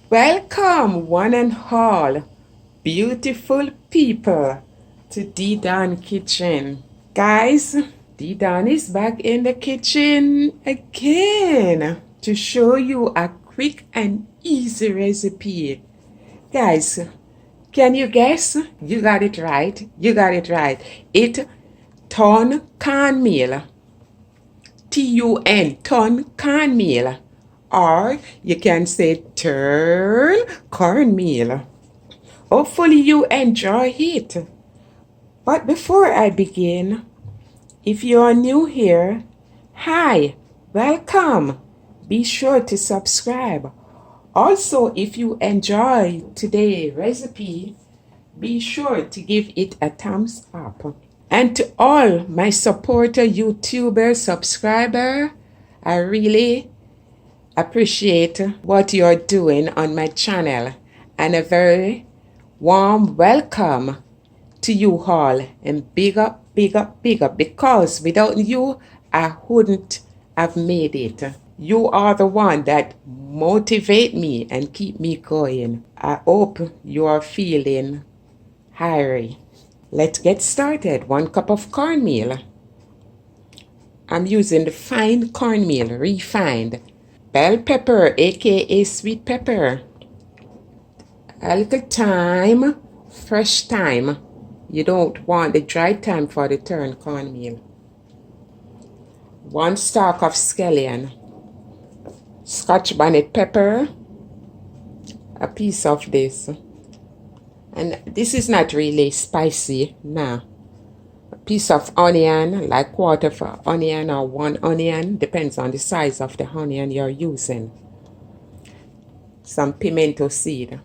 Welcome, one and all, beautiful people, to D Don Kitchen. Guys, D Don is back in the kitchen again to show you a quick and easy recipe. Guys, can you guess? You got it right. You got it right. It ton cornmeal. T-U-N, ton cornmeal. Or you can say turn cornmeal. Hopefully you enjoy it. But before I begin, if you are new here, hi, welcome. Be sure to subscribe. Also, if you enjoy today's recipe, be sure to give it a thumbs up. And to all my supporter YouTuber subscriber, I really appreciate what you're doing on my channel, and a very warm welcome to you all, and big up, big up, big up, because without you I wouldn't have made it. You are the one that motivate me and keep me going. I hope you are feeling hungry. Let's get started. 1 cup of cornmeal. I'm using the fine cornmeal, refined. Bell pepper, aka sweet pepper. A little thyme, fresh thyme. You don't want the dry thyme for the turn cornmeal. 1 stalk of scallion. Scotch bonnet pepper. A piece of this. And this is not really spicy, no. A piece of onion, like 1/4 of an onion or 1 onion, depends on the size of the onion you're using. Some pimento seed.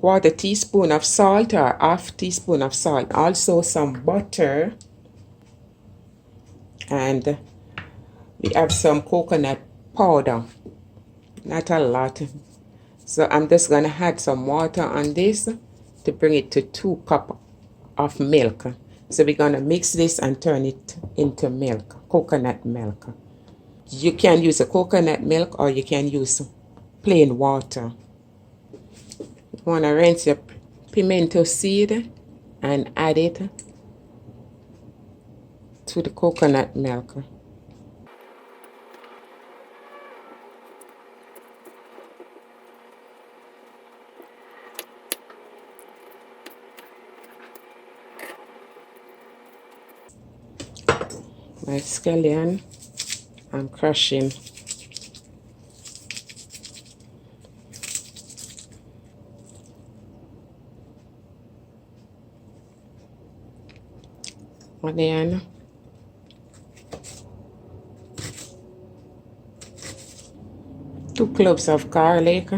1/4 teaspoon of salt or 1/2 teaspoon of salt. Also some butter. And we have some coconut powder. Not a lot. So I'm just going to add some water on this to bring it to 2 cups of milk. So we're going to mix this and turn it into milk, coconut milk. You can use a coconut milk or you can use plain water. You want to rinse your pimento seed and add it to the coconut milk. My scallion, I'm crushing. Onion. Two cloves of garlic.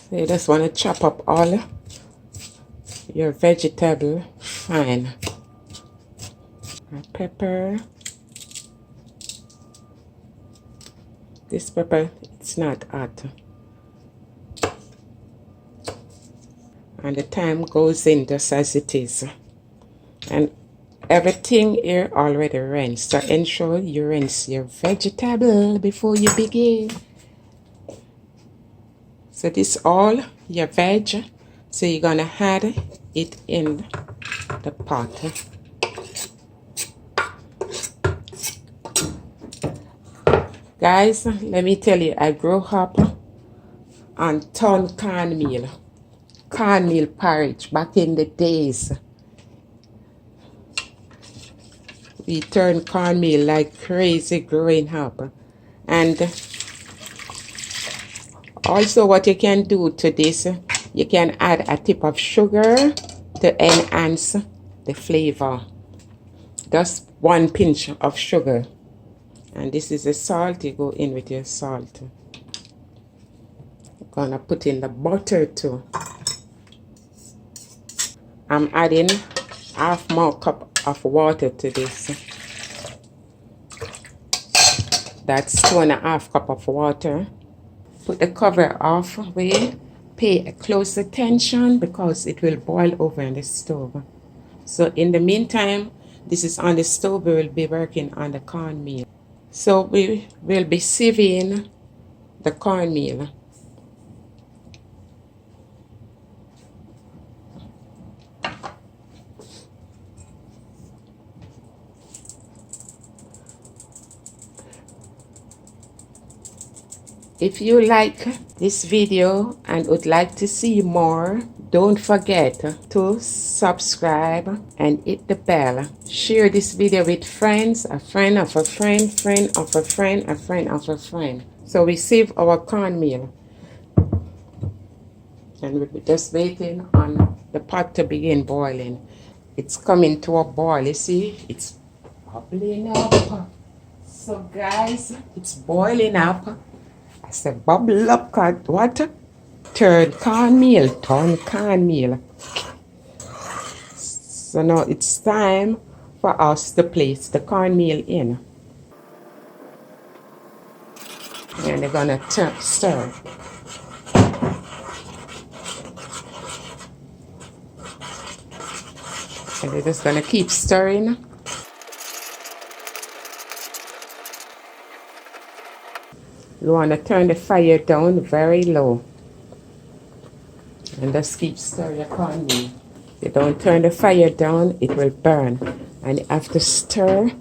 So you just want to chop up all your vegetable fine. Pepper. This pepper, it's not hot. And the thyme goes in just as it is. And everything here already rinsed. So ensure you rinse your vegetable before you begin. So this all your veg. So you're gonna add it in the pot. Guys, let me tell you, I grew up on ton cornmeal porridge back in the days. We turned cornmeal like crazy growing up. And also what you can do to this, you can add a tip of sugar to enhance the flavor. Just 1 pinch of sugar. And this is the salt, you go in with your salt. I'm gonna put in the butter too. I'm adding 1/2 more cup of water to this. That's 2.5 cup of water. Put the cover off, pay close attention because it will boil over in the stove. So in the meantime, this is on the stove, we will be working on the cornmeal. So we will be sieving the cornmeal. If you like this video and would like to see more, don't forget to subscribe and hit the bell. Share this video with friends, a friend of a friend, friend of a friend, a friend of a friend. So we sieve our cornmeal. And we're just waiting on the pot to begin boiling. It's coming to a boil, you see? It's bubbling up. So guys, it's boiling up. I said bubble up, what? Turn cornmeal. So now it's time for us to place the cornmeal in. And they're gonna stir. And we're just gonna keep stirring. You wanna turn the fire down very low. And just keep stirring the cornmeal. If you don't turn the fire down, it will burn. And you have to stir,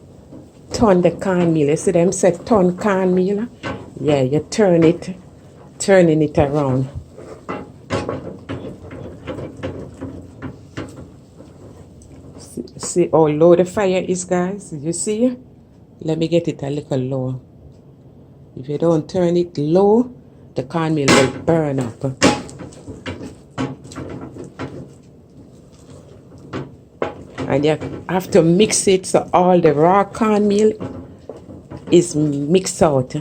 turn the cornmeal. You see them say turn cornmeal? Yeah, you turn it, turning it around. See how low the fire is, guys? You see? Let me get it a little low. If you don't turn it low, the cornmeal will burn up. And you have to mix it so all the raw cornmeal is mixed out.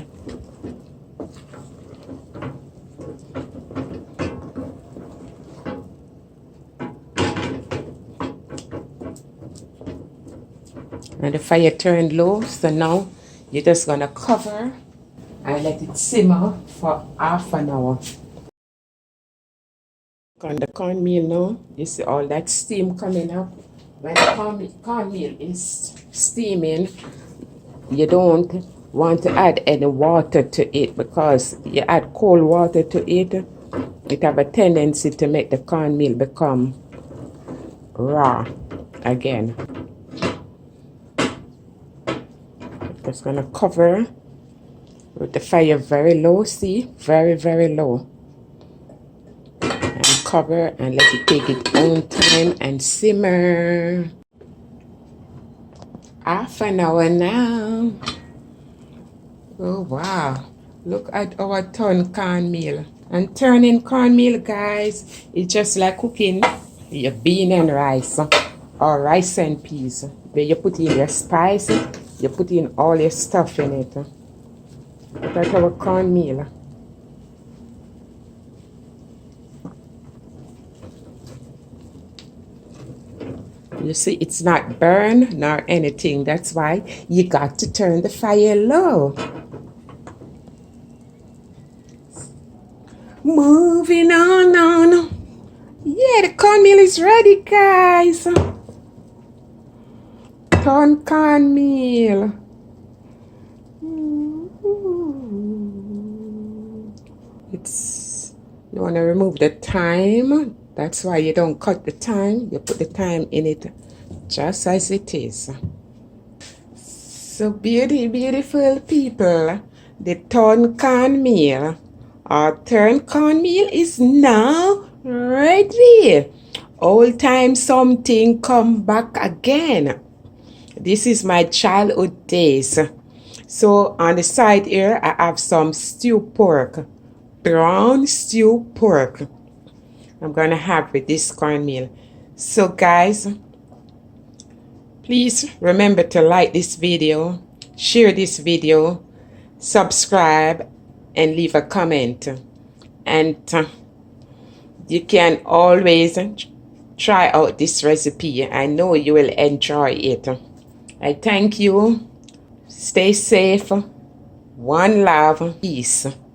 And the fire turned low, so now you're just gonna cover and let it simmer for half an hour. On the cornmeal now, you see all that steam coming up. When the cornmeal is steaming, you don't want to add any water to it, because you add cold water to it, it have a tendency to make the cornmeal become raw again. Just gonna cover with the fire very low, see, very low, and cover and let it take its own time and simmer. Half an hour now. Oh wow, look at our turn cornmeal. And turning cornmeal, guys, it's just like cooking your bean and rice, or rice and peas, where you put in your spice, you put in all your stuff in it. Look at our cornmeal. You see, it's not burned nor anything. That's why you got to turn the fire low. Moving on. Yeah, the cornmeal is ready, guys. Turn cornmeal. You want to remove the thyme. That's why you don't cut the thyme. You put the thyme in it just as it is. So beautiful people, the turn cornmeal or turn cornmeal is now ready. Old time something come back again. This is my childhood days. So on the side here, I have some stewed pork, brown stewed pork. I'm gonna have with this cornmeal. So guys, please remember to like this video, share this video, subscribe, and leave a comment. And you can always try out this recipe. I know you will enjoy it. I thank you. Stay safe. One love. Peace.